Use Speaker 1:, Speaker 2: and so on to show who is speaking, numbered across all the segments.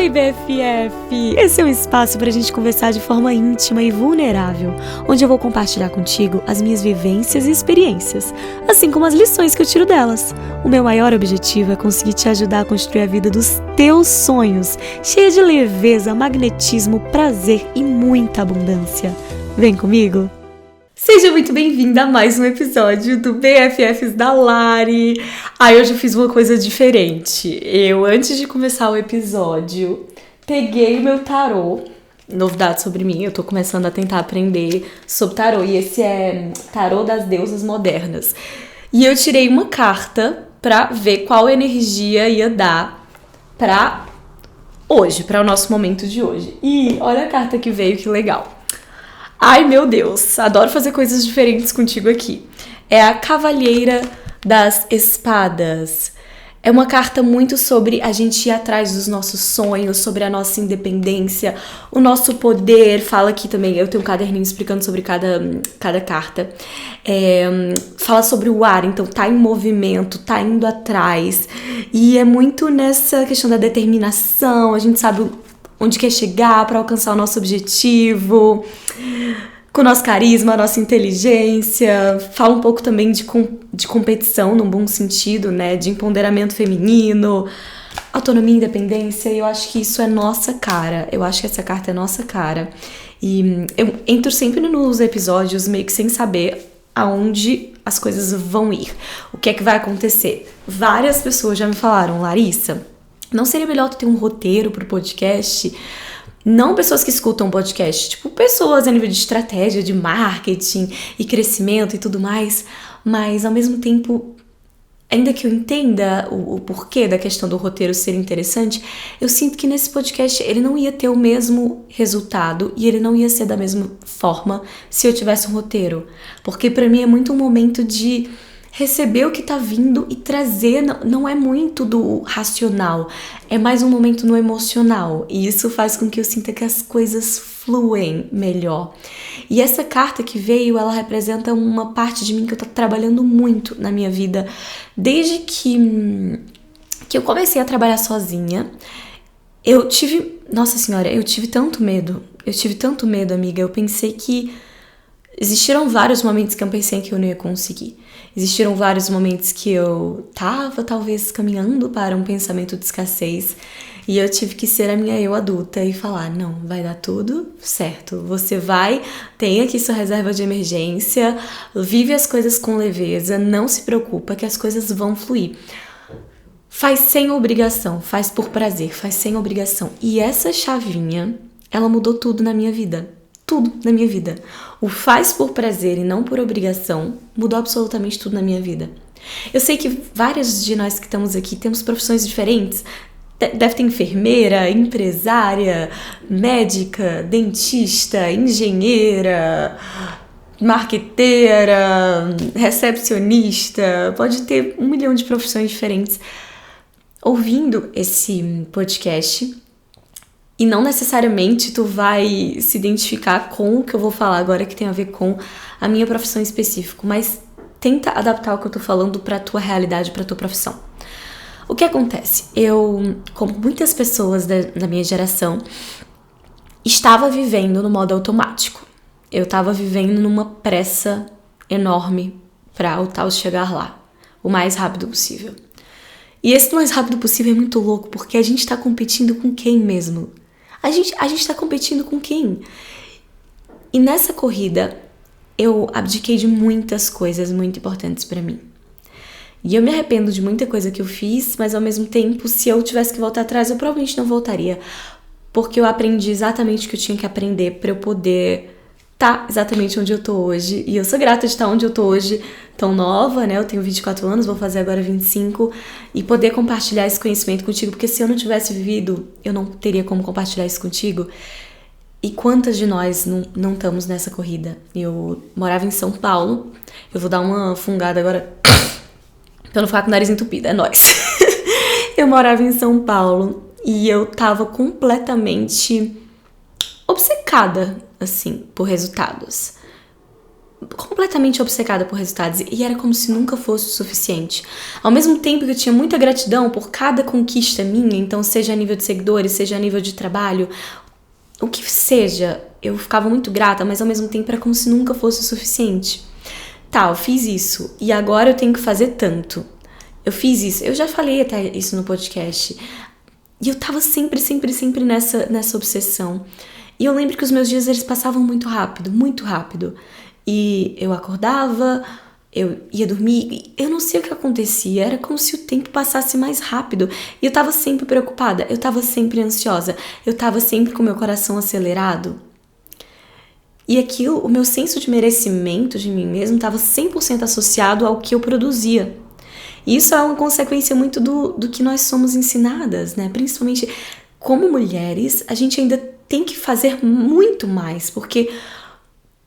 Speaker 1: Oi, BFF! Esse é um espaço para a gente conversar de forma íntima e vulnerável, onde eu vou compartilhar contigo as minhas vivências e experiências, assim como as lições que eu tiro delas. O meu maior objetivo é conseguir te ajudar a construir a vida dos teus sonhos, cheia de leveza, magnetismo, prazer e muita abundância. Vem comigo! Seja muito bem-vinda a mais um episódio do BFFs da Lari. Hoje eu fiz uma coisa diferente. Antes de começar o episódio, peguei o meu tarô. Novidade sobre mim, eu tô começando a tentar aprender sobre tarô. E esse é Tarô das Deusas Modernas. E eu tirei uma carta pra ver qual energia ia dar pra hoje, pra o nosso momento de hoje. E olha a carta que veio, que legal. Ai, meu Deus, adoro fazer coisas diferentes contigo aqui. É a Cavalheira das Espadas. É uma carta muito sobre a gente ir atrás dos nossos sonhos, sobre a nossa independência, o nosso poder. Fala aqui também, eu tenho um caderninho explicando sobre cada carta. Fala sobre o ar, então tá em movimento, tá indo atrás. E é muito nessa questão da determinação, a gente sabe onde quer chegar para alcançar o nosso objetivo, com o nosso carisma, a nossa inteligência. Fala um pouco também de competição, num bom sentido, né? De empoderamento feminino, autonomia e independência. E eu acho que isso é nossa cara. Eu acho que essa carta é nossa cara. E eu entro sempre nos episódios meio que sem saber aonde as coisas vão ir. O que é que vai acontecer? Várias pessoas já me falaram, Larissa, não seria melhor tu ter um roteiro pro podcast? Não pessoas que escutam podcast, tipo pessoas a nível de estratégia, de marketing e crescimento e tudo mais, mas ao mesmo tempo, ainda que eu entenda o porquê da questão do roteiro ser interessante, eu sinto que nesse podcast ele não ia ter o mesmo resultado e ele não ia ser da mesma forma se eu tivesse um roteiro, porque pra mim é muito um momento de receber o que tá vindo e trazer, não é muito do racional, é mais um momento no emocional, e isso faz com que eu sinta que as coisas fluem melhor. E essa carta que veio, ela representa uma parte de mim que eu tô trabalhando muito na minha vida, desde que eu comecei a trabalhar sozinha. Nossa senhora, eu tive tanto medo, amiga, eu pensei que existiram vários momentos que eu pensei que eu não ia conseguir. Existiram vários momentos que eu tava, talvez, caminhando para um pensamento de escassez e eu tive que ser a minha eu adulta e falar, não, vai dar tudo certo. Você vai, tem aqui sua reserva de emergência, vive as coisas com leveza, não se preocupa que as coisas vão fluir. Faz sem obrigação, faz por prazer, faz sem obrigação. E essa chavinha, ela mudou tudo na minha vida. Tudo na minha vida. O faz por prazer e não por obrigação mudou absolutamente tudo na minha vida. Eu sei que várias de nós que estamos aqui temos profissões diferentes. Deve ter enfermeira, empresária, médica, dentista, engenheira, marqueteira, recepcionista. Pode ter 1 milhão de profissões diferentes ouvindo esse podcast. E não necessariamente tu vai se identificar com o que eu vou falar agora, que tem a ver com a minha profissão específica, mas tenta adaptar o que eu tô falando pra tua realidade, pra tua profissão. O que acontece? Eu, como muitas pessoas da minha geração, estava vivendo no modo automático. Eu estava vivendo numa pressa enorme pra o tal chegar lá, o mais rápido possível. E esse mais rápido possível é muito louco, porque a gente tá competindo com quem mesmo? A gente tá competindo com quem? E nessa corrida, eu abdiquei de muitas coisas muito importantes pra mim. E eu me arrependo de muita coisa que eu fiz, mas ao mesmo tempo, se eu tivesse que voltar atrás, eu provavelmente não voltaria. Porque eu aprendi exatamente o que eu tinha que aprender pra eu poder tá exatamente onde eu tô hoje. E eu sou grata de estar onde eu tô hoje, tão nova, né? Eu tenho 24 anos, vou fazer agora 25. E poder compartilhar esse conhecimento contigo. Porque se eu não tivesse vivido, eu não teria como compartilhar isso contigo. E quantas de nós não estamos nessa corrida? Eu morava em São Paulo. Eu vou dar uma fungada agora pra não ficar com o nariz entupido. É nóis. Eu morava em São Paulo. E eu tava completamente obcecada, assim, por resultados. completamente obcecada por resultados e era como se nunca fosse o suficiente. Ao mesmo tempo que eu tinha muita gratidão por cada conquista minha, então seja a nível de seguidores, seja a nível de trabalho, o que seja, eu ficava muito grata, mas ao mesmo tempo era como se nunca fosse o suficiente. Tá, eu fiz isso e agora eu tenho que fazer tanto. Eu fiz isso, eu já falei até isso no podcast. E eu tava sempre nessa obsessão. E eu lembro que os meus dias eles passavam muito rápido, muito rápido. E eu acordava, eu ia dormir, eu não sei o que acontecia, era como se o tempo passasse mais rápido. E eu tava sempre preocupada, eu tava sempre ansiosa, eu tava sempre com meu coração acelerado. E aquilo, o meu senso de merecimento de mim mesmo estava 100% associado ao que eu produzia. E isso é uma consequência muito do que nós somos ensinadas, né? Principalmente como mulheres, a gente ainda tem que fazer muito mais, porque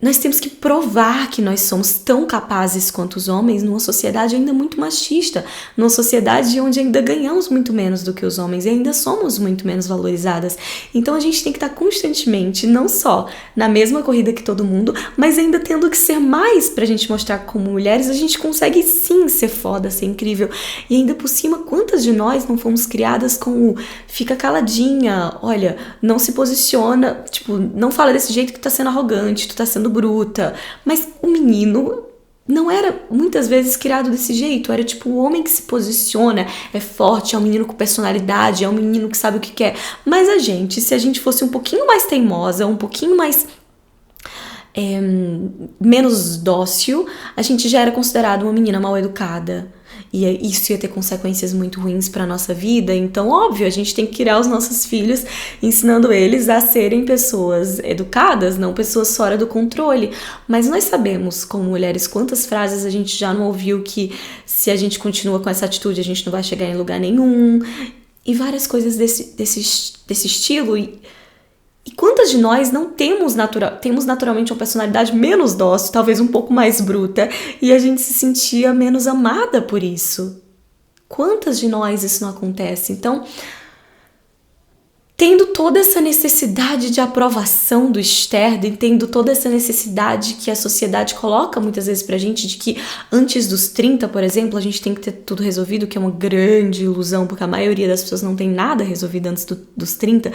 Speaker 1: nós temos que provar que nós somos tão capazes quanto os homens numa sociedade ainda muito machista, numa sociedade onde ainda ganhamos muito menos do que os homens e ainda somos muito menos valorizadas. Então a gente tem que estar constantemente, não só na mesma corrida que todo mundo, mas ainda tendo que ser mais pra gente mostrar que como mulheres a gente consegue sim ser foda, ser incrível. E ainda por cima, quantas de nós não fomos criadas com o fica caladinha, olha, não se posiciona, tipo, não fala desse jeito que tá sendo arrogante, tu tá sendo bruta, mas o menino não era muitas vezes criado desse jeito, era tipo o homem que se posiciona, é forte, é um menino com personalidade, é um menino que sabe o que quer, mas a gente, se a gente fosse um pouquinho mais teimosa, um pouquinho mais menos dócil, a gente já era considerado uma menina mal educada. E isso ia ter consequências muito ruins para nossa vida. Então, óbvio, a gente tem que criar os nossos filhos ensinando eles a serem pessoas educadas, não pessoas fora do controle. Mas nós sabemos, como mulheres, quantas frases a gente já não ouviu que se a gente continua com essa atitude, a gente não vai chegar em lugar nenhum. E várias coisas desse estilo. E quantas de nós não temos naturalmente uma personalidade menos dócil, talvez um pouco mais bruta, e a gente se sentia menos amada por isso? Quantas de nós isso não acontece? Então, tendo toda essa necessidade de aprovação do externo, e tendo toda essa necessidade que a sociedade coloca muitas vezes pra gente, de que antes dos 30, por exemplo, a gente tem que ter tudo resolvido, que é uma grande ilusão, porque a maioria das pessoas não tem nada resolvido antes dos 30,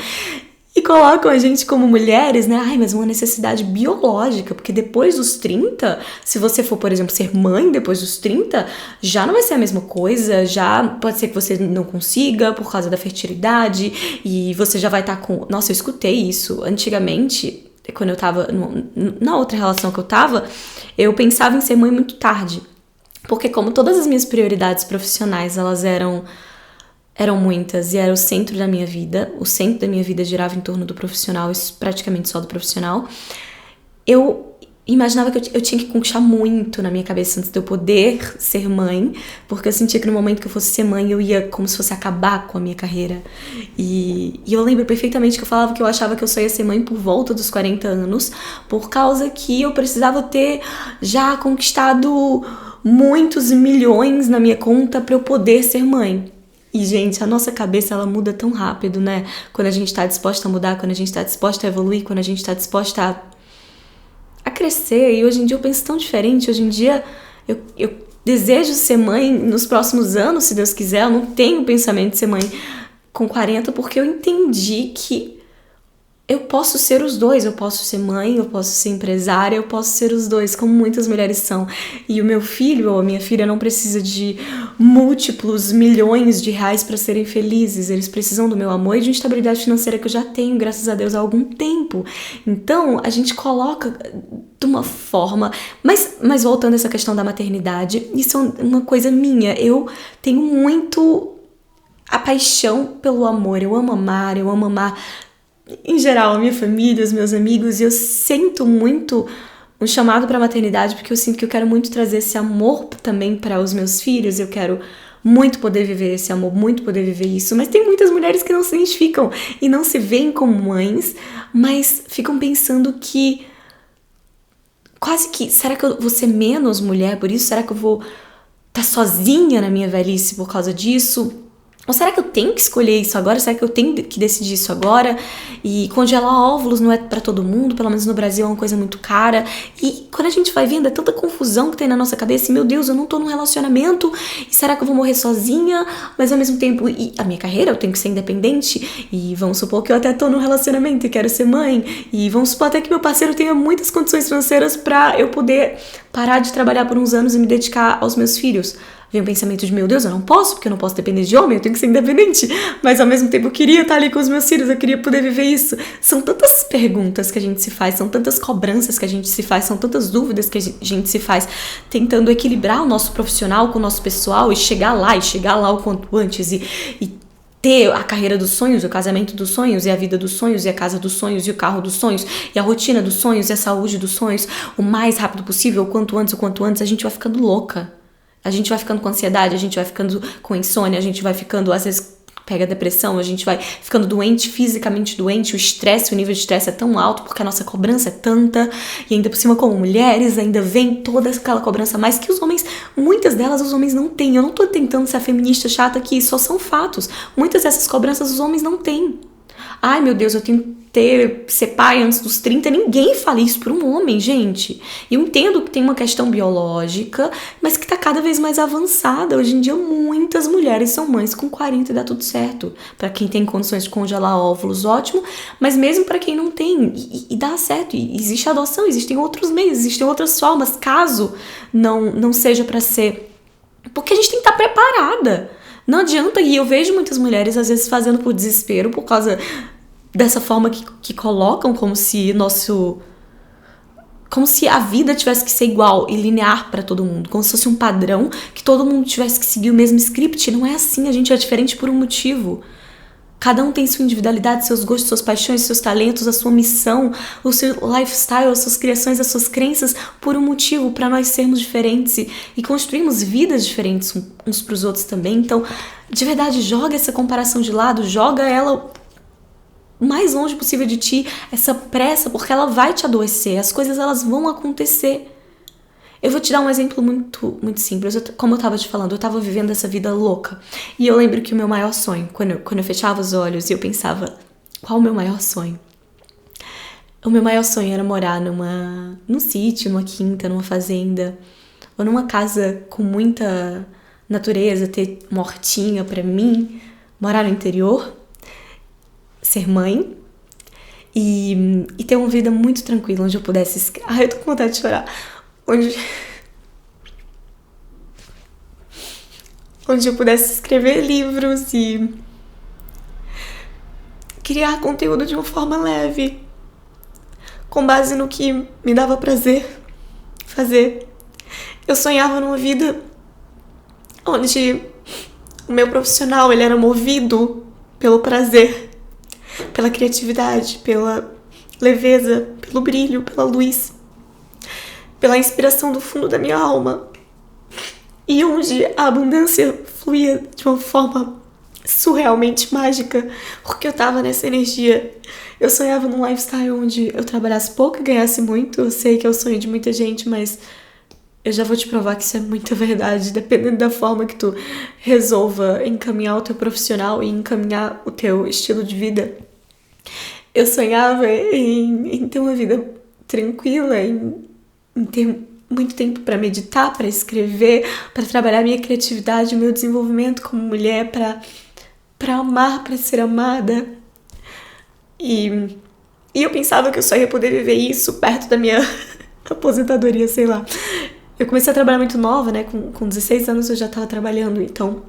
Speaker 1: e colocam a gente como mulheres, né? Ai, mas uma necessidade biológica, porque depois dos 30, se você for, por exemplo, ser mãe depois dos 30, já não vai ser a mesma coisa, já pode ser que você não consiga por causa da fertilidade, e você já vai estar com... Nossa, eu escutei isso antigamente, quando eu tava na outra relação que eu tava, eu pensava em ser mãe muito tarde, porque como todas as minhas prioridades profissionais, elas eram muitas e era o centro da minha vida. O centro da minha vida girava em torno do profissional, praticamente só do profissional. Eu imaginava que eu tinha que conquistar muito na minha cabeça antes de eu poder ser mãe, porque eu sentia que no momento que eu fosse ser mãe eu ia como se fosse acabar com a minha carreira. E eu lembro perfeitamente que eu falava que eu achava que eu só ia ser mãe por volta dos 40 anos, por causa que eu precisava ter já conquistado muitos milhões na minha conta para eu poder ser mãe. E, gente, a nossa cabeça, ela muda tão rápido, né? Quando a gente tá disposta a mudar, quando a gente tá disposta a evoluir, quando a gente tá disposta a crescer. E hoje em dia eu penso tão diferente. Hoje em dia eu desejo ser mãe nos próximos anos, se Deus quiser. Eu não tenho pensamento de ser mãe com 40, porque eu entendi que eu posso ser os dois, eu posso ser mãe, eu posso ser empresária, eu posso ser os dois, como muitas mulheres são. E o meu filho ou a minha filha não precisa de múltiplos milhões de reais para serem felizes. Eles precisam do meu amor e de uma estabilidade financeira que eu já tenho, graças a Deus, há algum tempo. Então, a gente coloca de uma forma... Mas voltando a essa questão da maternidade, isso é uma coisa minha. Eu tenho muito a paixão pelo amor. Eu amo amar em geral, a minha família, os meus amigos, e eu sinto muito um chamado para a maternidade, porque eu sinto que eu quero muito trazer esse amor também para os meus filhos, eu quero muito poder viver esse amor, muito poder viver isso, mas tem muitas mulheres que não se identificam e não se veem como mães, mas ficam pensando que quase que, será que eu vou ser menos mulher por isso? Será que eu vou estar sozinha na minha velhice por causa disso? Ou será que eu tenho que escolher isso agora? Será que eu tenho que decidir isso agora? E congelar óvulos não é pra todo mundo, pelo menos no Brasil é uma coisa muito cara. E quando a gente vai vendo, é tanta confusão que tem na nossa cabeça. E, meu Deus, eu não tô num relacionamento. E será que eu vou morrer sozinha? Mas ao mesmo tempo, e a minha carreira, eu tenho que ser independente. E vamos supor que eu até tô num relacionamento e quero ser mãe. E vamos supor até que meu parceiro tenha muitas condições financeiras pra eu poder parar de trabalhar por uns anos e me dedicar aos meus filhos. Vem o pensamento de, meu Deus, eu não posso, porque eu não posso depender de homem, eu tenho que ser independente. Mas ao mesmo tempo eu queria estar ali com os meus filhos, eu queria poder viver isso. São tantas perguntas que a gente se faz, são tantas cobranças que a gente se faz, são tantas dúvidas que a gente se faz, tentando equilibrar o nosso profissional com o nosso pessoal e chegar lá o quanto antes e ter a carreira dos sonhos, o casamento dos sonhos, e a vida dos sonhos, e a casa dos sonhos, e o carro dos sonhos, e a rotina dos sonhos, e a saúde dos sonhos, o mais rápido possível, o quanto antes, a gente vai ficando louca. A gente vai ficando com ansiedade, a gente vai ficando com insônia, a gente vai ficando, às vezes, pega depressão, a gente vai ficando doente, fisicamente doente, o nível de estresse é tão alto porque a nossa cobrança é tanta, e ainda por cima como mulheres, ainda vem toda aquela cobrança a mais que os homens, muitas delas os homens não têm. Eu não tô tentando ser a feminista chata aqui, só são fatos. Muitas dessas cobranças os homens não têm. Ai, meu Deus, eu tenho que ser pai antes dos 30. Ninguém fala isso para um homem, gente. Eu entendo que tem uma questão biológica, mas que tá cada vez mais avançada. Hoje em dia, muitas mulheres são mães com 40 e dá tudo certo. Para quem tem condições de congelar óvulos, ótimo. Mas mesmo para quem não tem, e dá certo. E existe adoção, existem outros meios, existem outras formas, caso não seja para ser. Porque a gente tem que estar preparada. Não adianta, e eu vejo muitas mulheres às vezes fazendo por desespero, por causa dessa forma que colocam como se a vida tivesse que ser igual e linear para todo mundo, como se fosse um padrão que todo mundo tivesse que seguir o mesmo script. Não é assim, a gente é diferente por um motivo. Cada um tem sua individualidade, seus gostos, suas paixões, seus talentos, a sua missão, o seu lifestyle, as suas criações, as suas crenças, por um motivo, para nós sermos diferentes e construirmos vidas diferentes uns para os outros também. Então, de verdade, joga essa comparação de lado, joga ela o mais longe possível de ti, essa pressa, porque ela vai te adoecer, as coisas elas vão acontecer. Eu vou te dar um exemplo muito, muito simples. Como eu tava te falando, eu tava vivendo essa vida louca. E eu lembro que o meu maior sonho, quando eu fechava os olhos e eu pensava, qual o meu maior sonho? O meu maior sonho era morar num sítio, numa quinta, numa fazenda, ou numa casa com muita natureza, ter uma hortinha pra mim, morar no interior, ser mãe e ter uma vida muito tranquila, onde eu pudesse... eu tô com vontade de chorar. Onde eu pudesse escrever livros e criar conteúdo de uma forma leve, com base no que me dava prazer fazer. Eu sonhava numa vida onde o meu profissional ele era movido pelo prazer, pela criatividade, pela leveza, pelo brilho, pela luz, pela inspiração do fundo da minha alma, e onde a abundância fluía de uma forma surrealmente mágica, porque eu tava nessa energia. Eu sonhava num lifestyle onde eu trabalhasse pouco e ganhasse muito. Eu sei que é o sonho de muita gente, mas eu já vou te provar que isso é muita verdade, dependendo da forma que tu resolva encaminhar o teu profissional e encaminhar o teu estilo de vida. Eu sonhava em ter uma vida tranquila, em ter muito tempo para meditar, para escrever, para trabalhar minha criatividade, o meu desenvolvimento como mulher, para amar, para ser amada. E eu pensava que eu só ia poder viver isso perto da minha aposentadoria, sei lá. Eu comecei a trabalhar muito nova, né? Com 16 anos eu já estava trabalhando, então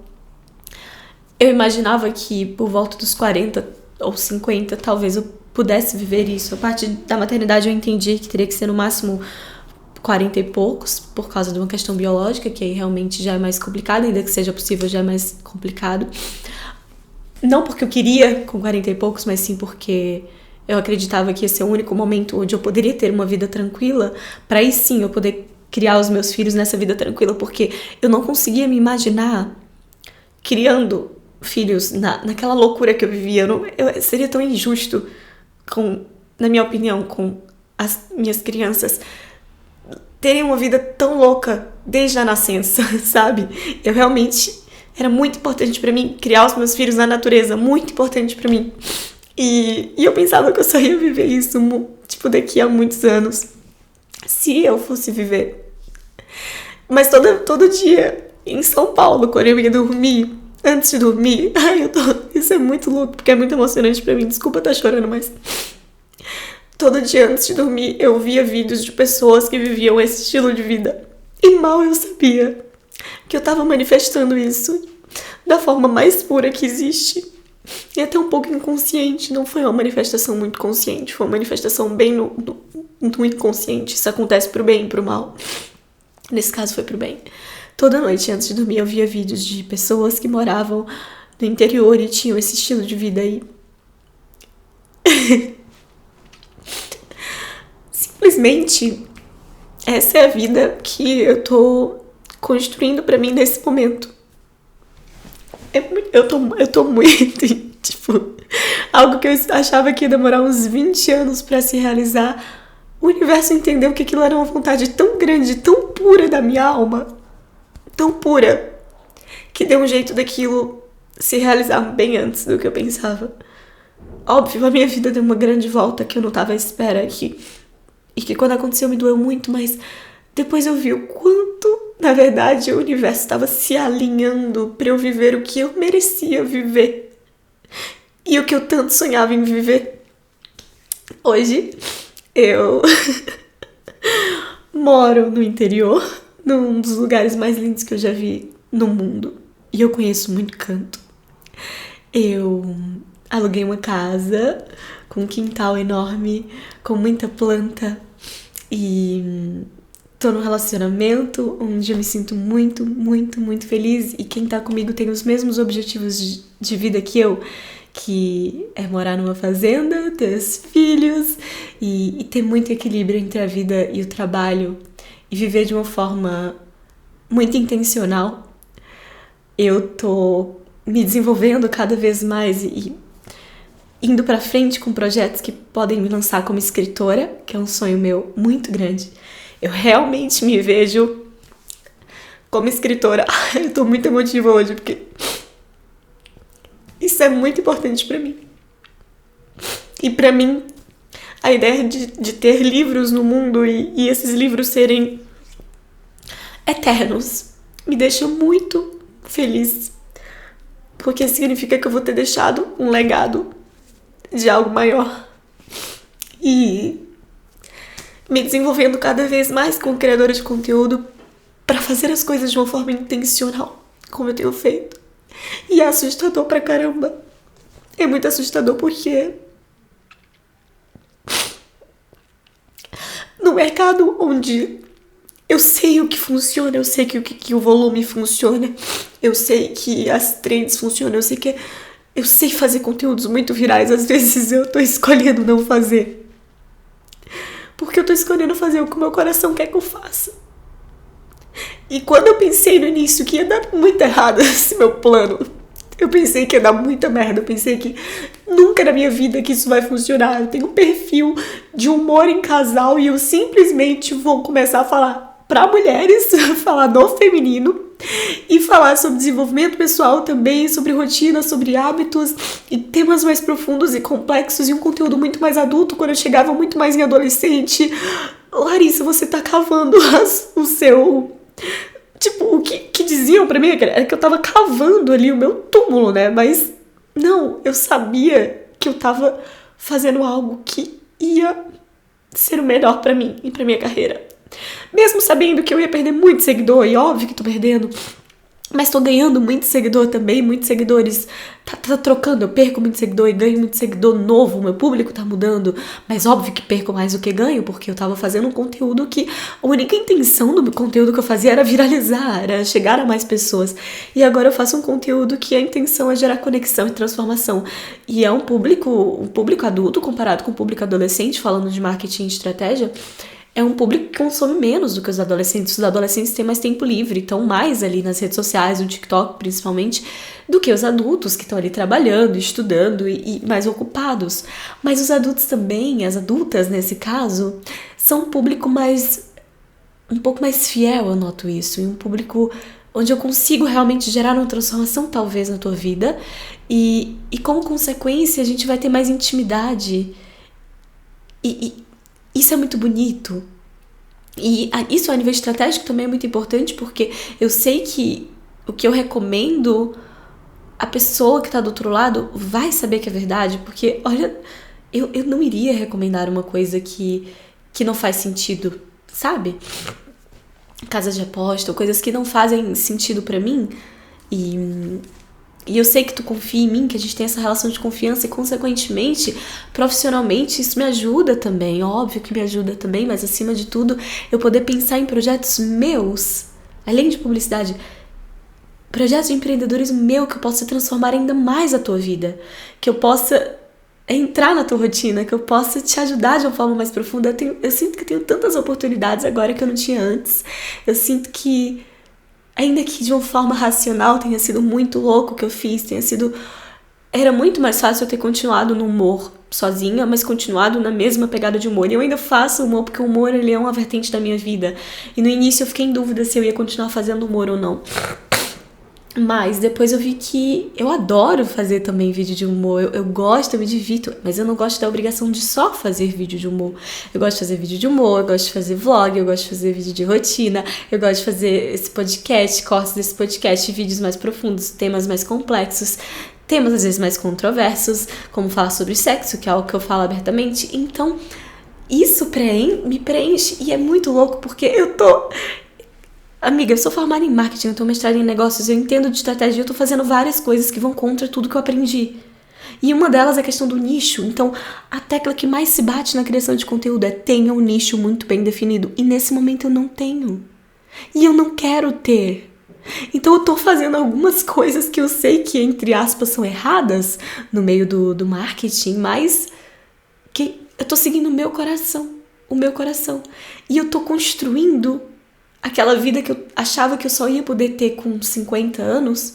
Speaker 1: eu imaginava que por volta dos 40 ou 50 talvez eu pudesse viver isso. A partir da maternidade eu entendi que teria que ser no máximo 40 e poucos, por causa de uma questão biológica, que aí realmente já é mais complicado, ainda que seja possível, já é mais complicado. Não porque eu queria com 40 e poucos, mas sim porque eu acreditava que esse é o único momento onde eu poderia ter uma vida tranquila, para aí sim eu poder criar os meus filhos nessa vida tranquila, porque eu não conseguia me imaginar criando filhos naquela loucura que eu vivia. Seria tão injusto, na minha opinião, com as minhas crianças terem uma vida tão louca desde a nascença, sabe? Eu realmente Era muito importante pra mim criar os meus filhos na natureza, muito importante pra mim. E eu pensava que eu só ia viver isso, tipo, daqui a muitos anos, se eu fosse viver. Mas todo dia, em São Paulo, quando eu ia dormir, antes de dormir, isso é muito louco, porque é muito emocionante pra mim, desculpa estar chorando, mas todo dia antes de dormir, eu via vídeos de pessoas que viviam esse estilo de vida. E mal eu sabia que eu tava manifestando isso da forma mais pura que existe. E até um pouco inconsciente, não foi uma manifestação muito consciente, foi uma manifestação bem no inconsciente. Isso acontece pro bem e pro mal. Nesse caso foi pro bem. Toda noite antes de dormir eu via vídeos de pessoas que moravam no interior e tinham esse estilo de vida aí. Simplesmente, essa é a vida que eu tô construindo pra mim nesse momento. Eu tô muito, tipo, algo que eu achava que ia demorar uns 20 anos pra se realizar. O universo entendeu que aquilo era uma vontade tão grande, tão pura da minha alma, tão pura, que deu um jeito daquilo se realizar bem antes do que eu pensava. Óbvio, a minha vida deu uma grande volta que eu não tava à espera e que quando aconteceu me doeu muito, mas depois eu vi o quanto, na verdade, o universo estava se alinhando pra eu viver o que eu merecia viver e o que eu tanto sonhava em viver. Hoje, eu moro no interior, num dos lugares mais lindos que eu já vi no mundo. E eu conheço muito canto. Eu aluguei uma casa com um quintal enorme, com muita planta. E tô num relacionamento onde eu me sinto muito, muito, muito feliz. E quem tá comigo tem os mesmos objetivos de vida que eu, que é morar numa fazenda, ter os filhos e ter muito equilíbrio entre a vida e o trabalho e viver de uma forma muito intencional. Eu tô me desenvolvendo cada vez mais e indo pra frente com projetos que podem me lançar como escritora, que é um sonho meu muito grande. Eu realmente me vejo como escritora. Eu tô muito emotiva hoje, porque isso é muito importante pra mim. E pra mim, a ideia de ter livros no mundo e esses livros serem eternos me deixa muito feliz. Porque significa que eu vou ter deixado um legado de algo maior. E me desenvolvendo cada vez mais como criadora de conteúdo pra fazer as coisas de uma forma intencional, como eu tenho feito. E é assustador pra caramba. É muito assustador porque no mercado onde eu sei o que funciona, eu sei que o volume funciona, eu sei que as trends funcionam, eu sei fazer conteúdos muito virais. Às vezes eu tô escolhendo não fazer, porque eu tô escolhendo fazer o que o meu coração quer que eu faça. E quando eu pensei no início que ia dar muito errado esse meu plano, eu pensei que ia dar muita merda, eu pensei que nunca na minha vida que isso vai funcionar. Eu tenho um perfil de humor em casal e eu simplesmente vou começar a falar pra mulheres, falar no feminino e falar sobre desenvolvimento pessoal também, sobre rotina, sobre hábitos e temas mais profundos e complexos e um conteúdo muito mais adulto quando eu chegava muito mais em adolescente. Larissa, você tá cavando o seu... Tipo, o que diziam pra mim era que eu tava cavando ali o meu túmulo, né? Mas não, eu sabia que eu tava fazendo algo que ia ser o melhor pra mim e pra minha carreira. Mesmo sabendo que eu ia perder muito seguidor, e óbvio que tô perdendo, mas tô ganhando muito seguidor também, muitos seguidores, tá trocando, eu perco muito seguidor e ganho muito seguidor novo, meu público tá mudando, mas óbvio que perco mais do que ganho, porque eu tava fazendo um conteúdo que a única intenção do conteúdo que eu fazia era viralizar, era chegar a mais pessoas, e agora eu faço um conteúdo que a intenção é gerar conexão e transformação, e é um público adulto comparado com o público adolescente, falando de marketing e estratégia. É um público que consome menos do que os adolescentes. Os adolescentes têm mais tempo livre, estão mais ali nas redes sociais, no TikTok principalmente, do que os adultos que estão ali trabalhando, estudando e mais ocupados. Mas os adultos também, as adultas nesse caso, são um público um pouco mais fiel, eu noto isso. E um público onde eu consigo realmente gerar uma transformação, talvez, na tua vida. E como consequência, a gente vai ter mais intimidade. E isso é muito bonito. E isso, a nível estratégico, também é muito importante, porque eu sei que o que eu recomendo, a pessoa que tá do outro lado vai saber que é verdade. Porque, olha, eu não iria recomendar uma coisa que não faz sentido, sabe? Casas de aposta, coisas que não fazem sentido pra mim. E eu sei que tu confia em mim, que a gente tem essa relação de confiança e, consequentemente, profissionalmente, isso me ajuda também. Óbvio que me ajuda também, mas, acima de tudo, eu poder pensar em projetos meus, além de publicidade, projetos de empreendedorismo meu, que eu possa transformar ainda mais a tua vida, que eu possa entrar na tua rotina, que eu possa te ajudar de uma forma mais profunda. Eu sinto que eu tenho tantas oportunidades agora que eu não tinha antes. Eu sinto que, ainda que de uma forma racional tenha sido muito louco o que eu fiz, era muito mais fácil eu ter continuado no humor sozinha, mas continuado na mesma pegada de humor. E eu ainda faço humor, porque o humor, ele é uma vertente da minha vida. E no início eu fiquei em dúvida se eu ia continuar fazendo humor ou não. Mas depois eu vi que eu adoro fazer também vídeo de humor, eu gosto, eu me divirto, mas eu não gosto da obrigação de só fazer vídeo de humor. Eu gosto de fazer vídeo de humor, eu gosto de fazer vlog, eu gosto de fazer vídeo de rotina, eu gosto de fazer esse podcast, cortes desse podcast, vídeos mais profundos, temas mais complexos, temas às vezes mais controversos, como falar sobre sexo, que é algo que eu falo abertamente. Então, isso me preenche, e é muito louco, porque Amiga, eu sou formada em marketing, eu tô mestrada em negócios, eu entendo de estratégia, eu tô fazendo várias coisas que vão contra tudo que eu aprendi. E uma delas é a questão do nicho. Então, a tecla que mais se bate na criação de conteúdo é: tenha um nicho muito bem definido. E nesse momento eu não tenho. E eu não quero ter. Então eu tô fazendo algumas coisas que eu sei que, entre aspas, são erradas no meio do marketing, mas que eu tô seguindo o meu coração. E eu tô construindo aquela vida que eu achava que eu só ia poder ter com 50 anos,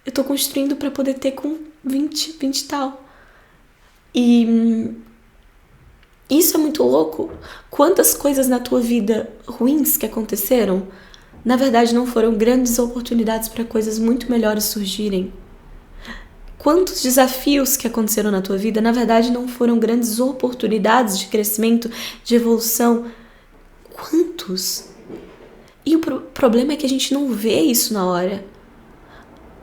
Speaker 1: eu tô construindo pra poder ter com 20 e tal. E isso é muito louco. Quantas coisas na tua vida ruins que aconteceram, na verdade não foram grandes oportunidades para coisas muito melhores surgirem. Quantos desafios que aconteceram na tua vida, na verdade não foram grandes oportunidades de crescimento, de evolução. Quantos? E o problema é que a gente não vê isso na hora.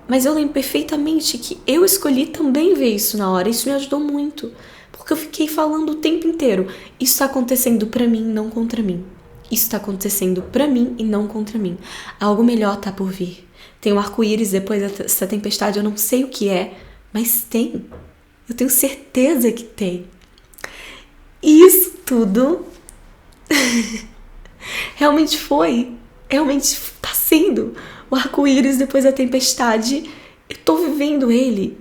Speaker 1: Mas eu lembro perfeitamente que eu escolhi também ver isso na hora. Isso me ajudou muito. Porque eu fiquei falando o tempo inteiro: isso está acontecendo pra mim, não contra mim. Isso está acontecendo pra mim e não contra mim. Algo melhor tá por vir. Tem um arco-íris depois dessa tempestade, eu não sei o que é, mas tem. Eu tenho certeza que tem. E isso tudo realmente tá sendo o arco-íris depois da tempestade. Eu tô vivendo ele.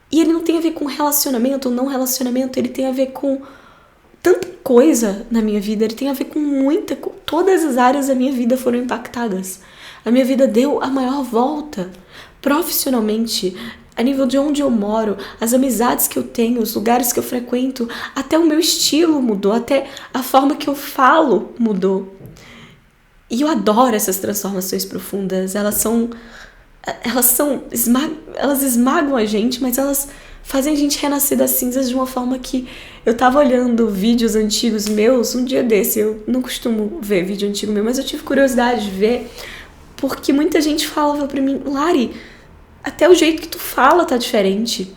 Speaker 1: E ele não tem a ver com relacionamento ou não relacionamento, ele tem a ver com tanta coisa na minha vida, ele tem a ver com todas as áreas da minha vida foram impactadas. A minha vida deu a maior volta. Profissionalmente, a nível de onde eu moro, as amizades que eu tenho, os lugares que eu frequento, até o meu estilo mudou, até a forma que eu falo mudou. E eu adoro essas transformações profundas. Elas esmagam a gente, mas elas fazem a gente renascer das cinzas de uma forma que... Eu tava olhando vídeos antigos meus um dia desse. Eu não costumo ver vídeo antigo meu, mas eu tive curiosidade de ver, porque muita gente falava pra mim: Lari, até o jeito que tu fala tá diferente.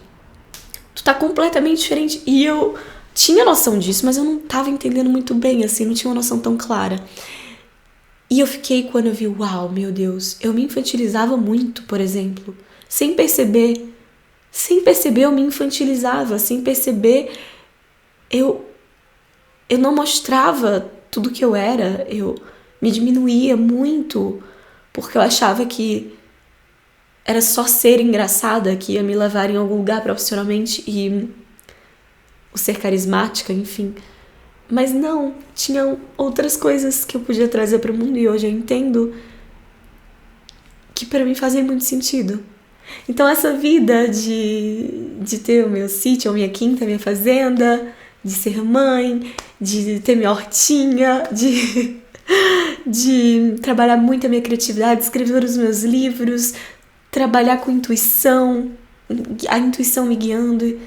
Speaker 1: Tu tá completamente diferente. E eu tinha noção disso, mas eu não tava entendendo muito bem, assim, não tinha uma noção tão clara. E eu fiquei, quando eu vi, uau, meu Deus, eu me infantilizava muito, por exemplo. Sem perceber eu me infantilizava, sem perceber eu não mostrava tudo que eu era, eu me diminuía muito, porque eu achava que era só ser engraçada que ia me levar em algum lugar profissionalmente, e o ser carismática, enfim. Mas não, tinham outras coisas que eu podia trazer para o mundo, e hoje eu entendo que para mim fazem muito sentido. Então essa vida de ter o meu sítio, a minha quinta, a minha fazenda, de ser mãe, de ter minha hortinha, de trabalhar muito a minha criatividade, escrever os meus livros, trabalhar com intuição, a intuição me guiando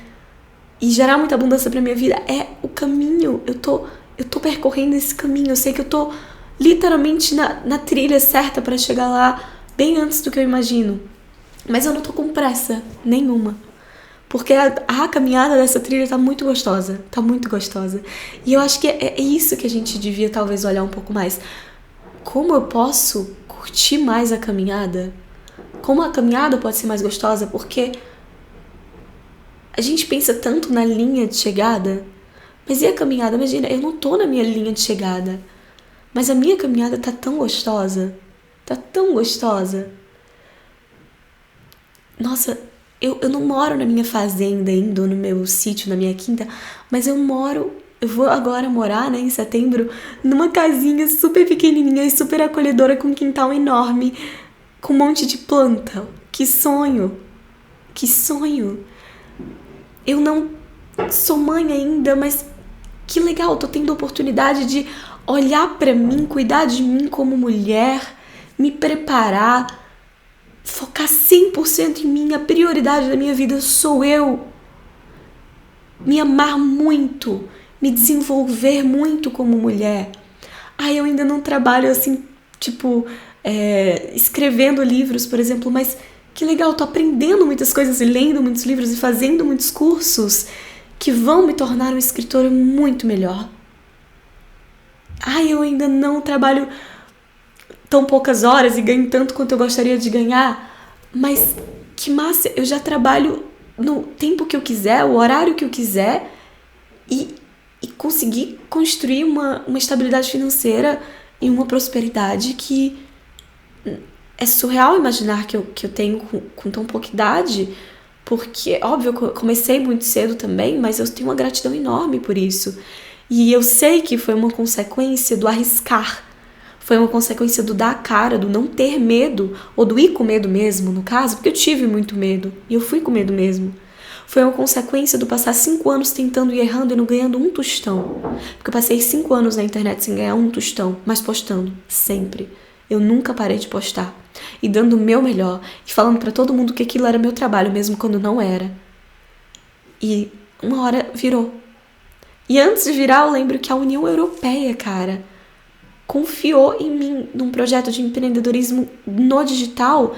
Speaker 1: e gerar muita abundância pra minha vida. É o caminho. Eu tô percorrendo esse caminho. Eu sei que eu tô literalmente na trilha certa pra chegar lá bem antes do que eu imagino. Mas eu não tô com pressa nenhuma. Porque a caminhada dessa trilha tá muito gostosa. Tá muito gostosa. E eu acho que é isso que a gente devia talvez olhar um pouco mais. Como eu posso curtir mais a caminhada? Como a caminhada pode ser mais gostosa? Porque a gente pensa tanto na linha de chegada. Mas e a caminhada? Imagina, eu não tô na minha linha de chegada. Mas a minha caminhada tá tão gostosa. Tá tão gostosa. Nossa, eu não moro na minha fazenda ainda, ou no meu sítio, na minha quinta, mas eu vou agora morar, né, em setembro, numa casinha super pequenininha e super acolhedora, com um quintal enorme, com um monte de planta. Que sonho! Que sonho! Eu não sou mãe ainda, mas que legal, eu tô tendo a oportunidade de olhar pra mim, cuidar de mim como mulher, me preparar, focar 100% em mim. A prioridade da minha vida sou eu. Me amar muito, me desenvolver muito como mulher. Eu ainda não trabalho assim, tipo, escrevendo livros, por exemplo, mas que legal, tô aprendendo muitas coisas e lendo muitos livros e fazendo muitos cursos que vão me tornar uma escritora muito melhor. Eu ainda não trabalho tão poucas horas e ganho tanto quanto eu gostaria de ganhar, mas que massa, eu já trabalho no tempo que eu quiser, o horário que eu quiser e conseguir construir uma estabilidade financeira e uma prosperidade que é surreal imaginar que eu tenho com tão pouca idade, porque, óbvio, eu comecei muito cedo também, mas eu tenho uma gratidão enorme por isso. E eu sei que foi uma consequência do arriscar, foi uma consequência do dar a cara, do não ter medo, ou do ir com medo mesmo, no caso, porque eu tive muito medo, e eu fui com medo mesmo. Foi uma consequência do passar 5 anos tentando e errando e não ganhando um tostão. Porque eu passei 5 anos na internet sem ganhar um tostão, mas postando, sempre. Eu nunca parei de postar. E dando o meu melhor, e falando pra todo mundo que aquilo era meu trabalho, mesmo quando não era. E uma hora virou. E antes de virar, eu lembro que a União Europeia, cara, confiou em mim num projeto de empreendedorismo no digital.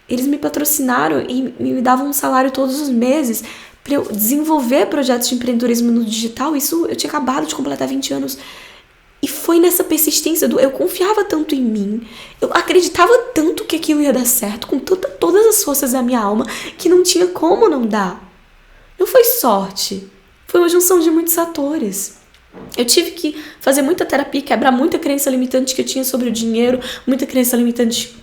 Speaker 1: Eles me patrocinaram e me davam um salário todos os meses para eu desenvolver projetos de empreendedorismo no digital. Isso eu tinha acabado de completar 20 anos. E foi nessa persistência eu confiava tanto em mim, eu acreditava tanto que aquilo ia dar certo, com todas as forças da minha alma, que não tinha como não dar. Não foi sorte, foi uma junção de muitos fatores. Eu tive que fazer muita terapia, quebrar muita crença limitante que eu tinha sobre o dinheiro, muita crença limitante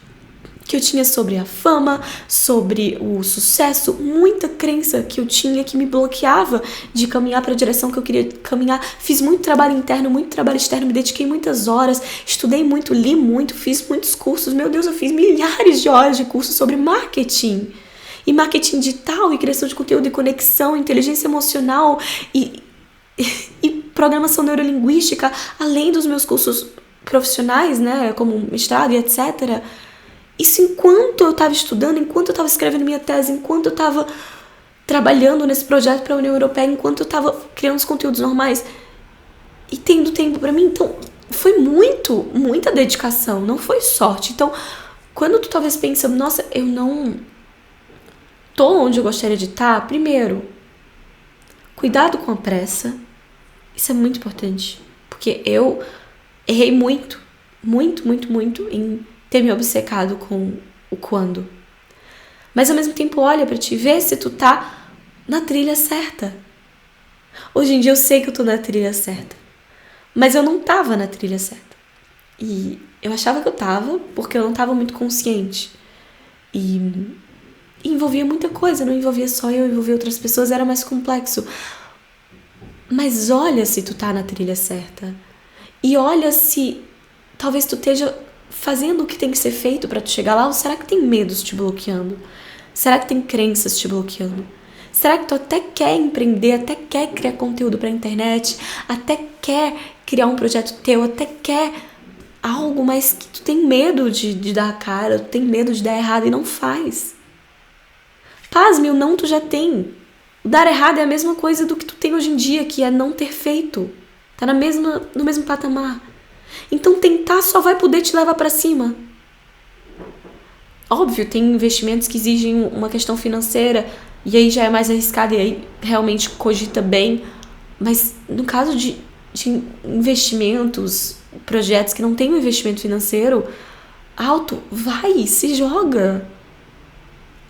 Speaker 1: que eu tinha sobre a fama, sobre o sucesso, muita crença que eu tinha que me bloqueava de caminhar para a direção que eu queria caminhar. Fiz muito trabalho interno, muito trabalho externo, me dediquei muitas horas, estudei muito, li muito, fiz muitos cursos. Meu Deus, eu fiz milhares de horas de cursos sobre marketing. E marketing digital, e criação de conteúdo, e conexão, inteligência emocional, e programação neurolinguística, além dos meus cursos profissionais, né, como mestrado e etc. Isso enquanto eu estava estudando, enquanto eu estava escrevendo minha tese, enquanto eu estava trabalhando nesse projeto para a União Europeia, enquanto eu estava criando os conteúdos normais e tendo tempo para mim. Então, foi muita dedicação, não foi sorte. Então, quando tu talvez pensa, nossa, eu não tô onde eu gostaria de estar, primeiro, cuidado com a pressa. Isso é muito importante, porque eu errei muito em ter me obcecado com o quando. Mas ao mesmo tempo olha pra ti, vê se tu tá na trilha certa. Hoje em dia eu sei que eu tô na trilha certa, mas eu não tava na trilha certa. E eu achava que eu tava, porque eu não tava muito consciente. E envolvia muita coisa, não envolvia só eu, envolvia outras pessoas, era mais complexo. Mas olha se tu tá na trilha certa. E olha se talvez tu esteja fazendo o que tem que ser feito pra tu chegar lá, ou será que tem medos te bloqueando? Será que tem crenças te bloqueando? Será que tu até quer empreender, até quer criar conteúdo pra internet, até quer criar um projeto teu, até quer algo, mas que tu tem medo de dar a cara, tu tem medo de dar errado e não faz. Pasme, o não tu já tem. O dar errado é a mesma coisa do que tu tem hoje em dia, que é não ter feito. Tá no mesmo patamar. Então tentar só vai poder te levar pra cima. Óbvio, tem investimentos que exigem uma questão financeira, e aí já é mais arriscado, e aí realmente cogita bem. Mas no caso de investimentos, projetos que não tem um investimento financeiro alto, vai, se joga.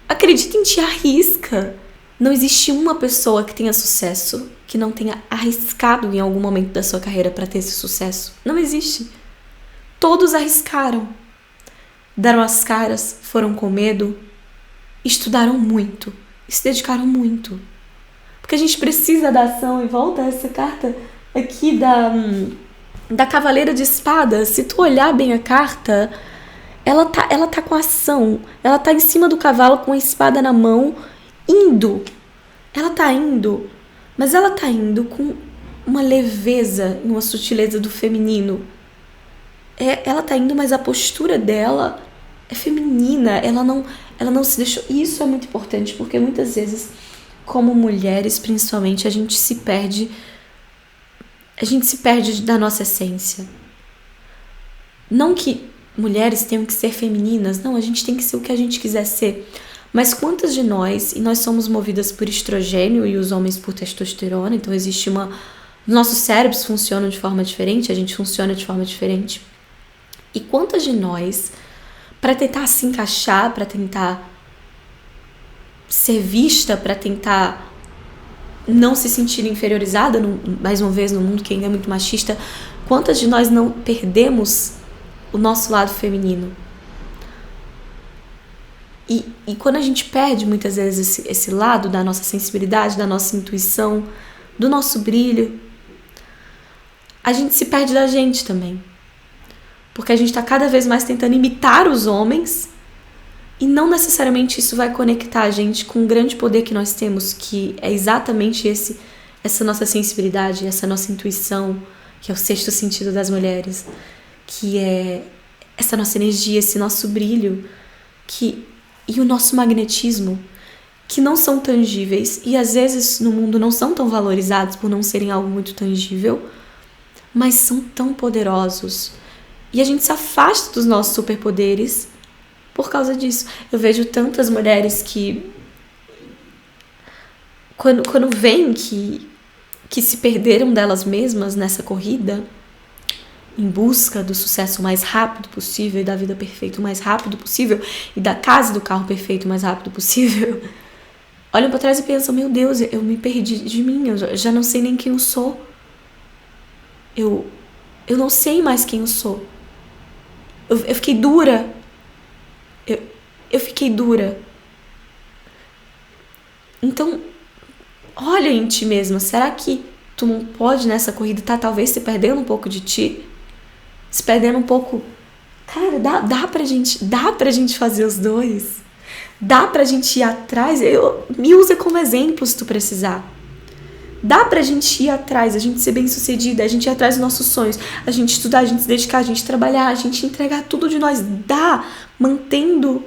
Speaker 1: Acredita em ti, arrisca. Não existe uma pessoa que tenha sucesso que não tenha arriscado em algum momento da sua carreira para ter esse sucesso. Não existe. Todos arriscaram. Deram as caras, foram com medo, estudaram muito, se dedicaram muito. Porque a gente precisa da ação, e volta essa carta aqui da Cavaleira de Espadas. Se tu olhar bem a carta, ela tá com ação, ela tá em cima do cavalo com a espada na mão, indo. Ela tá indo, mas ela tá indo com uma leveza e uma sutileza do feminino. Ela tá indo, mas a postura dela é feminina, ela não se deixou. E isso é muito importante, porque muitas vezes, como mulheres principalmente, a gente se perde da nossa essência. Não que mulheres tenham que ser femininas, não, a gente tem que ser o que a gente quiser ser. Mas quantas de nós, e nós somos movidas por estrogênio e os homens por testosterona, então existe nossos cérebros funcionam de forma diferente, a gente funciona de forma diferente. E quantas de nós, para tentar se encaixar, para tentar ser vista, para tentar não se sentir inferiorizada, mais uma vez no mundo que ainda é muito machista, quantas de nós não perdemos o nosso lado feminino? E quando a gente perde muitas vezes esse lado da nossa sensibilidade, da nossa intuição, do nosso brilho, a gente se perde da gente também. Porque a gente está cada vez mais tentando imitar os homens e não necessariamente isso vai conectar a gente com o grande poder que nós temos, que é exatamente essa nossa sensibilidade, essa nossa intuição, que é o sexto sentido das mulheres, que é essa nossa energia, esse nosso brilho, e o nosso magnetismo, que não são tangíveis e às vezes no mundo não são tão valorizados por não serem algo muito tangível, mas são tão poderosos. E a gente se afasta dos nossos superpoderes por causa disso. Eu vejo tantas mulheres que, quando veem que se perderam delas mesmas nessa corrida, em busca do sucesso o mais rápido possível e da vida perfeita o mais rápido possível e da casa e do carro perfeito o mais rápido possível, olham para trás e pensam, meu Deus, eu me perdi de mim, eu já não sei nem quem eu sou. Eu não sei mais quem eu sou. Eu fiquei dura. Eu fiquei dura. Então, olha em ti mesma. Será que tu não pode nessa corrida estar talvez se perdendo um pouco de ti? Se perdendo um pouco. Cara, dá pra gente fazer os dois. Dá pra gente ir atrás. Me usa como exemplo se tu precisar. Dá pra gente ir atrás, a gente ser bem sucedida, a gente ir atrás dos nossos sonhos, a gente estudar, a gente se dedicar, a gente trabalhar, a gente entregar tudo de nós. Dá, mantendo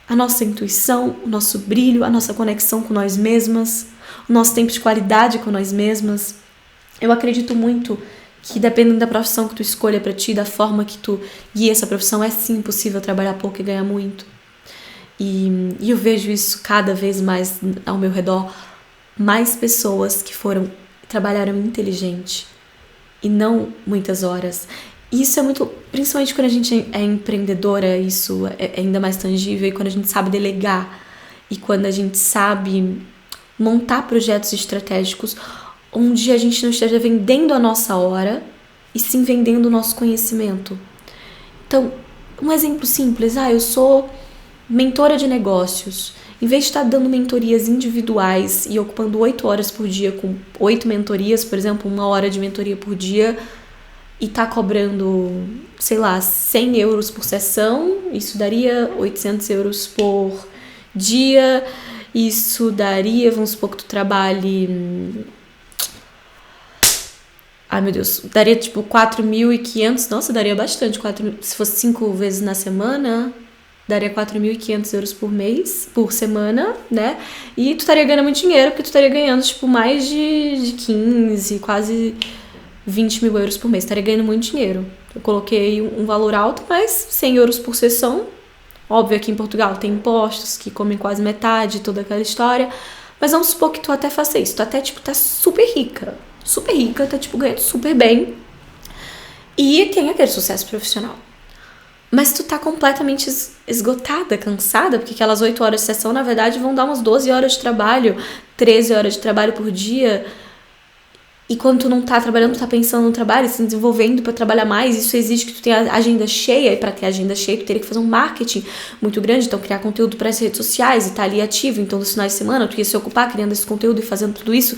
Speaker 1: a nossa intuição, o nosso brilho, a nossa conexão com nós mesmas, o nosso tempo de qualidade com nós mesmas. Eu acredito muito que dependendo da profissão que tu escolha pra ti, da forma que tu guia essa profissão, é sim possível trabalhar pouco e ganhar muito. E eu vejo isso cada vez mais ao meu redor. Mais pessoas que trabalharam inteligente e não muitas horas. E isso é muito, principalmente quando a gente é empreendedora, isso é ainda mais tangível, e quando a gente sabe delegar e quando a gente sabe montar projetos estratégicos onde a gente não esteja vendendo a nossa hora e sim vendendo o nosso conhecimento. Então, um exemplo simples, eu sou mentora de negócios. Em vez de estar dando mentorias individuais e ocupando 8 horas por dia com 8 mentorias, por exemplo, 1 hora de mentoria por dia, e tá cobrando, sei lá, 100 euros por sessão, isso daria 800 euros por dia, isso daria, vamos supor que tu trabalhe Ai, meu Deus, daria tipo 4.500. Nossa, daria bastante. Se fosse 5 vezes na semana, daria 4.500 euros por mês, por semana, né? E tu estaria ganhando muito dinheiro, porque tu estaria ganhando, tipo, mais de 15, quase 20 mil euros por mês. Estaria ganhando muito dinheiro. Eu coloquei um valor alto, mas 100 euros por sessão. Óbvio, aqui em Portugal tem impostos que comem quase metade, toda aquela história. Mas vamos supor que tu até faça isso. Tu até, tipo, tá super rica. Super rica, tá, tipo, ganhando super bem. E tem aquele sucesso profissional. Mas tu tá completamente esgotada, cansada, porque aquelas 8 horas de sessão, na verdade, vão dar umas 12 horas de trabalho, 13 horas de trabalho por dia. E quando tu não tá trabalhando, tu tá pensando no trabalho, se desenvolvendo pra trabalhar mais. Isso exige que tu tenha agenda cheia. E pra ter agenda cheia, tu teria que fazer um marketing muito grande. Então, criar conteúdo para as redes sociais e tá ali ativo. Então, nos finais de semana, tu ia se ocupar criando esse conteúdo e fazendo tudo isso.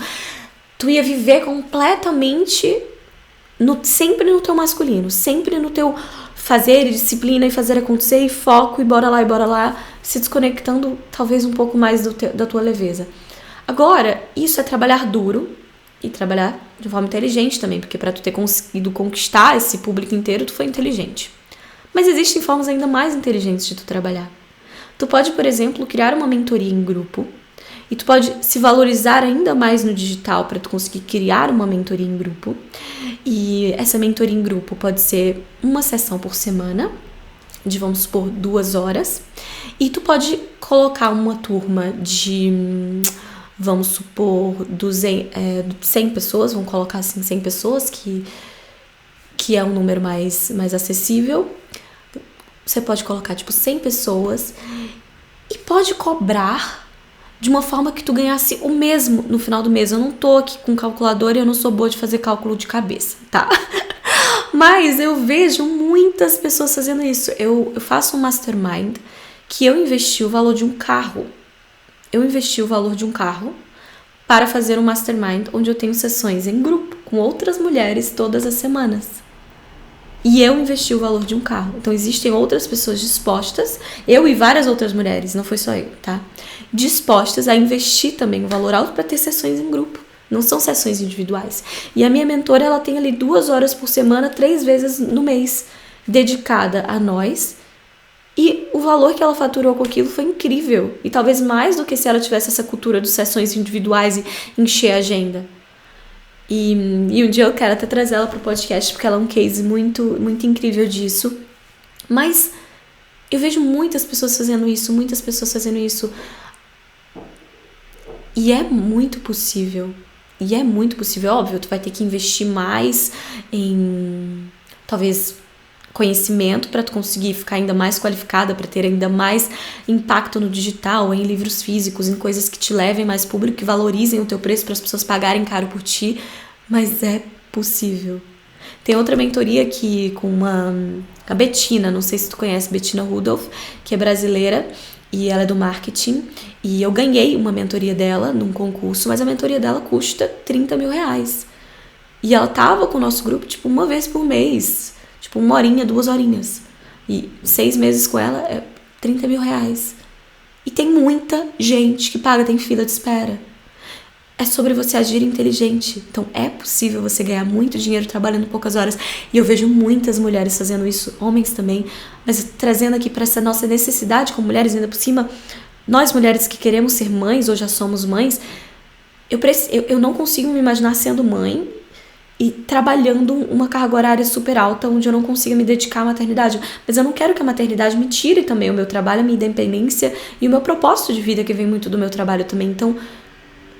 Speaker 1: Tu ia viver completamente sempre no teu masculino. Sempre no teu fazer e disciplina e fazer acontecer e foco e bora lá, se desconectando talvez um pouco mais da tua leveza. Agora, isso é trabalhar duro e trabalhar de forma inteligente também, porque para tu ter conseguido conquistar esse público inteiro, tu foi inteligente. Mas existem formas ainda mais inteligentes de tu trabalhar. Tu pode, por exemplo, criar uma mentoria em grupo e tu pode se valorizar ainda mais no digital para tu conseguir criar uma mentoria em grupo. E essa mentoria em grupo pode ser uma sessão por semana, de, vamos supor, 2 horas. E tu pode colocar uma turma de, vamos supor, 100 pessoas, vamos colocar assim 100 pessoas, que é um número mais acessível. Você pode colocar, tipo, 100 pessoas e pode cobrar de uma forma que tu ganhasse o mesmo no final do mês. Eu não tô aqui com calculadora e eu não sou boa de fazer cálculo de cabeça, tá? Mas eu vejo muitas pessoas fazendo isso. Eu faço um mastermind que eu investi o valor de um carro. Eu investi o valor de um carro para fazer um mastermind onde eu tenho sessões em grupo com outras mulheres todas as semanas. E eu investi o valor de um carro. Então existem outras pessoas dispostas, eu e várias outras mulheres, não foi só eu, tá? Dispostas a investir também o valor alto para ter sessões em grupo. Não são sessões individuais. E a minha mentora, ela tem ali 2 horas por semana, 3 vezes no mês, dedicada a nós. E o valor que ela faturou com aquilo foi incrível. E talvez mais do que se ela tivesse essa cultura de sessões individuais e encher a agenda. E um dia eu quero até trazer ela pro podcast, porque ela é um case muito, muito incrível disso. Mas eu vejo muitas pessoas fazendo isso. E é muito possível. Óbvio, tu vai ter que investir mais em, talvez, conhecimento para tu conseguir ficar ainda mais qualificada, para ter ainda mais impacto no digital, em livros físicos, em coisas que te levem mais público, que valorizem o teu preço para as pessoas pagarem caro por ti, mas é possível. Tem outra mentoria aqui com a Bettina, não sei se tu conhece, Bettina Rudolph, que é brasileira e ela é do marketing, e eu ganhei uma mentoria dela num concurso, mas a mentoria dela custa 30 mil reais. E ela tava com o nosso grupo, tipo, 1 vez por mês, tipo 1 horinha, 2 horinhas. E 6 meses com ela é 30 mil reais. E tem muita gente que paga, tem fila de espera. É sobre você agir inteligente. Então é possível você ganhar muito dinheiro trabalhando poucas horas. E eu vejo muitas mulheres fazendo isso, homens também. Mas trazendo aqui para essa nossa necessidade como mulheres, ainda por cima, nós mulheres que queremos ser mães ou já somos mães, eu não consigo me imaginar sendo mãe e trabalhando uma carga horária super alta, onde eu não consiga me dedicar à maternidade. Mas eu não quero que a maternidade me tire também o meu trabalho, a minha independência e o meu propósito de vida, que vem muito do meu trabalho também. Então,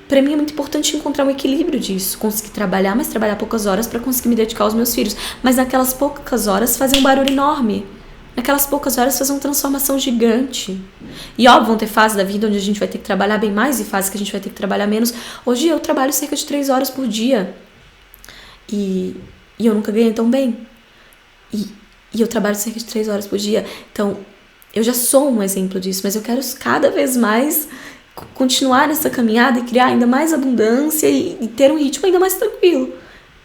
Speaker 1: pra mim é muito importante encontrar um equilíbrio disso. Conseguir trabalhar, mas trabalhar poucas horas pra conseguir me dedicar aos meus filhos. Mas naquelas poucas horas fazer um barulho enorme. Naquelas poucas horas fazer uma transformação gigante. E óbvio, vão ter fases da vida onde a gente vai ter que trabalhar bem mais e fases que a gente vai ter que trabalhar menos. Hoje eu trabalho cerca de 3 horas por dia. E eu nunca ganhei tão bem. E eu trabalho cerca de 3 horas por dia. Então, eu já sou um exemplo disso. Mas eu quero cada vez mais continuar nessa caminhada e criar ainda mais abundância e ter um ritmo ainda mais tranquilo.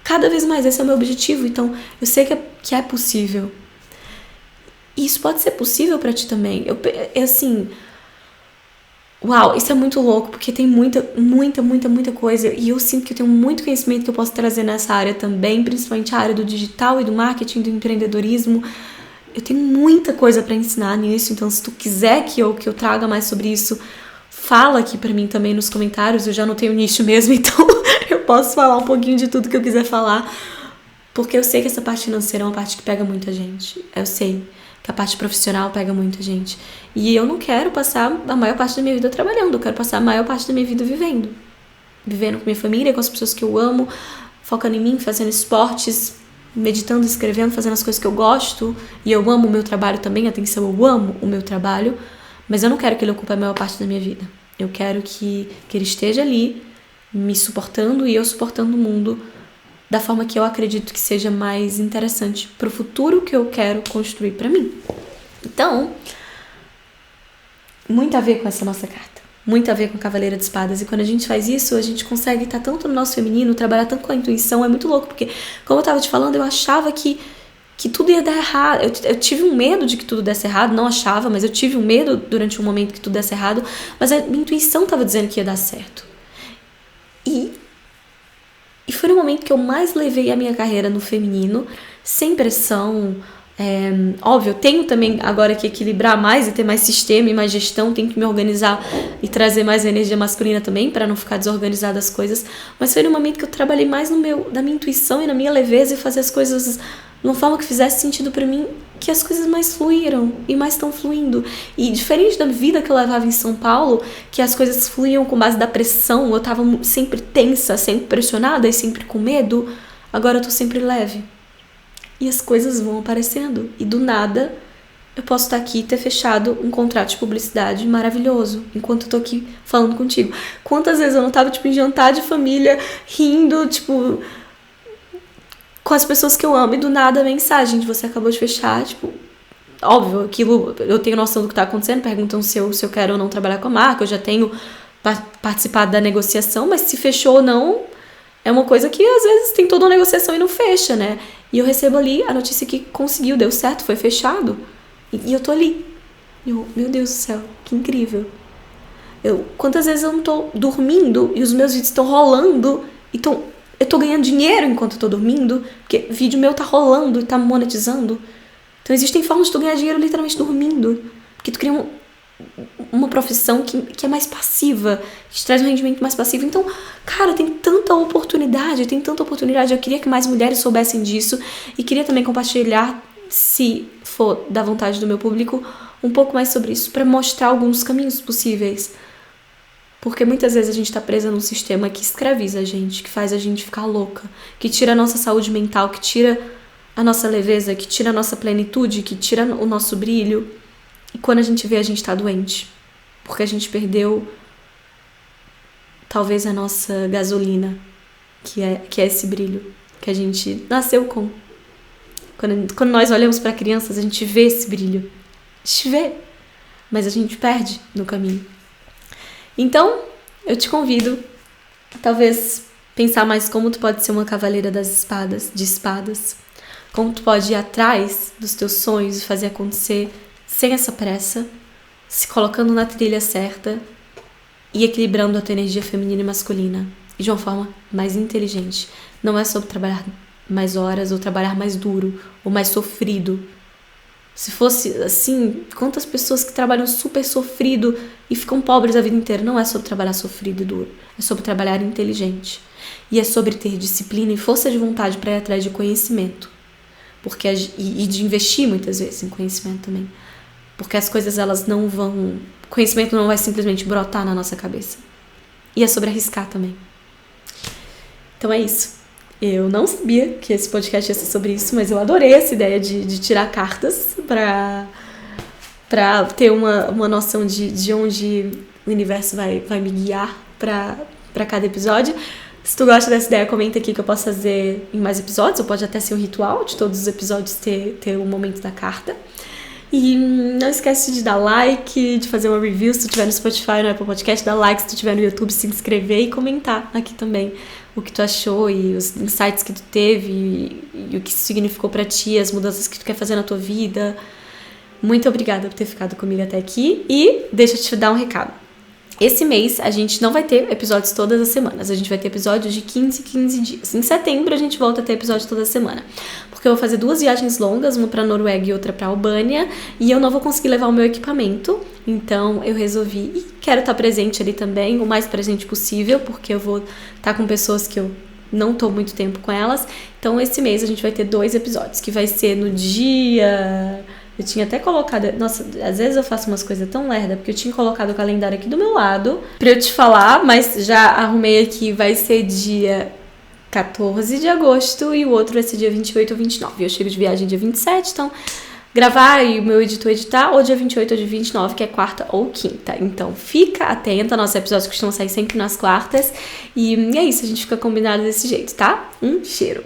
Speaker 1: Cada vez mais, esse é o meu objetivo. Então, eu sei que é possível. E isso pode ser possível pra ti também. Assim, Uau, isso é muito louco, porque tem muita coisa, e eu sinto que eu tenho muito conhecimento que eu posso trazer nessa área também, principalmente a área do digital e do marketing, do empreendedorismo. Eu tenho muita coisa pra ensinar nisso, então se tu quiser que eu traga mais sobre isso, fala aqui pra mim também nos comentários. Eu já não tenho nicho mesmo, então eu posso falar um pouquinho de tudo que eu quiser falar, porque eu sei que essa parte financeira é uma parte que pega muita gente. Eu sei que a parte profissional pega muita gente. E eu não quero passar a maior parte da minha vida trabalhando, eu quero passar a maior parte da minha vida vivendo. Vivendo com minha família, com as pessoas que eu amo, focando em mim, fazendo esportes, meditando, escrevendo, fazendo as coisas que eu gosto. E eu amo o meu trabalho também, atenção, eu amo o meu trabalho, mas eu não quero que ele ocupe a maior parte da minha vida. Eu quero que ele esteja ali, me suportando e eu suportando o mundo da forma que eu acredito que seja mais interessante pro futuro que eu quero construir pra mim. Então, muito a ver com essa nossa carta. Muito a ver com a Cavaleira de Espadas. E quando a gente faz isso, a gente consegue estar tanto no nosso feminino, trabalhar tanto com a intuição. É muito louco, porque, como eu tava te falando, eu achava que tudo ia dar errado. Eu tive um medo de que tudo desse errado. Não achava, mas eu tive um medo durante um momento que tudo desse errado. Mas a minha intuição tava dizendo que ia dar certo. E foi no momento que eu mais levei a minha carreira no feminino, sem pressão. Óbvio, eu tenho também agora que equilibrar mais e ter mais sistema e mais gestão, tenho que me organizar e trazer mais energia masculina também, para não ficar desorganizada as coisas. Mas foi no momento que eu trabalhei mais na minha intuição e na minha leveza e fazer as coisas de uma forma que fizesse sentido para mim, que as coisas mais fluíram e mais estão fluindo. E diferente da vida que eu levava em São Paulo, que as coisas fluíam com base da pressão, eu tava sempre tensa, sempre pressionada e sempre com medo, agora eu tô sempre leve. E as coisas vão aparecendo. E do nada, eu posso estar aqui e ter fechado um contrato de publicidade maravilhoso, enquanto eu tô aqui falando contigo. Quantas vezes eu não tava, em jantar de família, rindo, com as pessoas que eu amo, e do nada a mensagem de você acabou de fechar, óbvio, aquilo, eu tenho noção do que tá acontecendo, perguntam se eu quero ou não trabalhar com a marca, eu já tenho participado da negociação, mas se fechou ou não, é uma coisa que às vezes tem toda uma negociação e não fecha, né? E eu recebo ali a notícia que conseguiu, deu certo, foi fechado, e eu tô ali. Meu Deus do céu, que incrível. Quantas vezes eu não tô dormindo e os meus vídeos estão rolando, eu tô ganhando dinheiro enquanto eu tô dormindo, porque vídeo meu tá rolando e tá monetizando. Então existem formas de tu ganhar dinheiro literalmente dormindo, porque tu cria uma profissão que é mais passiva, que te traz um rendimento mais passivo. Então, cara, tem tanta oportunidade. Eu queria que mais mulheres soubessem disso e queria também compartilhar, se for da vontade do meu público, um pouco mais sobre isso, para mostrar alguns caminhos possíveis. Porque muitas vezes a gente tá presa num sistema que escraviza a gente, que faz a gente ficar louca, que tira a nossa saúde mental, que tira a nossa leveza, que tira a nossa plenitude, que tira o nosso brilho. E quando a gente vê, a gente tá doente. Porque a gente perdeu talvez a nossa gasolina, que é esse brilho que a gente nasceu com. Quando nós olhamos para crianças, a gente vê esse brilho. A gente vê, mas a gente perde no caminho. Então, eu te convido a talvez pensar mais como tu pode ser uma cavaleira de espadas. Como tu pode ir atrás dos teus sonhos e fazer acontecer sem essa pressa, se colocando na trilha certa e equilibrando a tua energia feminina e masculina. E de uma forma mais inteligente. Não é sobre trabalhar mais horas ou trabalhar mais duro ou mais sofrido. Se fosse assim, quantas pessoas que trabalham super sofrido e ficam pobres a vida inteira? Não é sobre trabalhar sofrido e duro. É sobre trabalhar inteligente. E é sobre ter disciplina e força de vontade para ir atrás de conhecimento. E de investir muitas vezes em conhecimento também. Porque as coisas, elas não vão... Conhecimento não vai simplesmente brotar na nossa cabeça. E é sobre arriscar também. Então é isso. Eu não sabia que esse podcast ia ser sobre isso, mas eu adorei essa ideia de tirar cartas pra ter uma noção de onde o universo vai me guiar pra cada episódio. Se tu gosta dessa ideia, comenta aqui que eu posso fazer em mais episódios, ou pode até ser um ritual de todos os episódios ter o momento da carta. E não esquece de dar like, de fazer uma review se tu estiver no Spotify, no Apple Podcast, dar like se tu estiver no YouTube, se inscrever e comentar aqui também o que tu achou e os insights que tu teve e o que isso significou pra ti, as mudanças que tu quer fazer na tua vida. Muito obrigada por ter ficado comigo até aqui e deixa eu te dar um recado. Esse mês a gente não vai ter episódios todas as semanas, a gente vai ter episódios de 15 dias. Em setembro a gente volta a ter episódio toda semana, porque eu vou fazer 2 viagens longas, uma pra Noruega e outra pra Albânia, e eu não vou conseguir levar o meu equipamento, então eu resolvi, e quero estar presente ali também, o mais presente possível, porque eu vou estar com pessoas que eu não tô muito tempo com elas. Então esse mês a gente vai ter 2 episódios, que vai ser no dia... Eu tinha até colocado... Nossa, às vezes eu faço umas coisas tão lerda, porque eu tinha colocado o calendário aqui do meu lado pra eu te falar, mas já arrumei aqui, vai ser dia 14 de agosto e o outro vai ser dia 28 ou 29. Eu chego de viagem dia 27, então gravar e o meu editor editar ou dia 28 ou dia 29, que é quarta ou quinta. Então fica atenta, nossos episódios costumam sair sempre nas quartas. E é isso, a gente fica combinado desse jeito, tá? Um cheiro!